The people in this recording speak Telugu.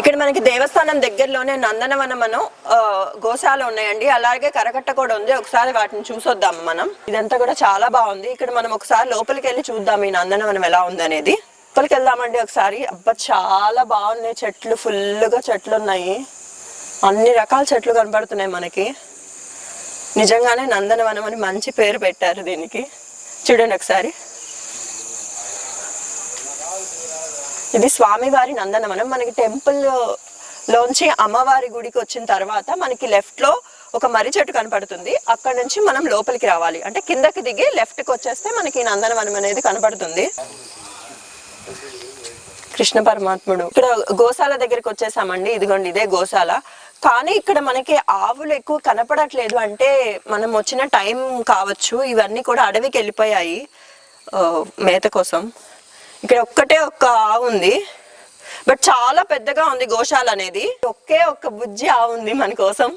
ఇక్కడ మనకి దేవస్థానం దగ్గరలోనే నందనవనం గోశాల ఉన్నాయండి. అలాగే కరకట్ట కూడా ఉంది. ఒకసారి వాటిని చూసొద్దాం మనం. ఇదంతా కూడా చాలా బాగుంది. ఇక్కడ మనం ఒకసారి లోపలికి వెళ్ళి చూద్దాం ఈ నందనవనం ఎలా ఉంది అనేది. లోపలికి వెళ్దామండి ఒకసారి. అబ్బా చాలా బాగున్నాయి చెట్లు, ఫుల్గా చెట్లు ఉన్నాయి. అన్ని రకాల చెట్లు కనపడుతున్నాయి మనకి. నిజంగానే నందనవనం అని మంచి పేరు పెట్టారు దీనికి. చూడండి ఒకసారి. ఇది స్వామివారి నందనవనం. మనకి టెంపుల్ లోంచి అమ్మవారి గుడికి వచ్చిన తర్వాత మనకి లెఫ్ట్ లో ఒక మర్రి చెట్టు కనపడుతుంది. అక్కడ నుంచి మనం లోపలికి రావాలి. అంటే కిందకి దిగి లెఫ్ట్ కి వచ్చేస్తే మనకి నందనవనం అనేది కనపడుతుంది. కృష్ణ పరమాత్ముడు. ఇక్కడ గోశాల దగ్గరికి వచ్చేసామండి. ఇదిగోండి ఇదే గోశాల. కానీ ఇక్కడ మనకి ఆవులు ఎక్కువ కనపడట్లేదు. అంటే మనం వచ్చిన టైం కావచ్చు. ఇవన్నీ కూడా అడవికి వెళ్ళిపోయాయి మేత కోసం. ఇక్కడ ఒక్కటే ఒక్క ఆవు ఉంది. బట్ చాలా పెద్దగా ఉంది గోశాల అనేది. ఒకే ఒక్క బుజ్జి ఆవు ఉంది మన కోసం.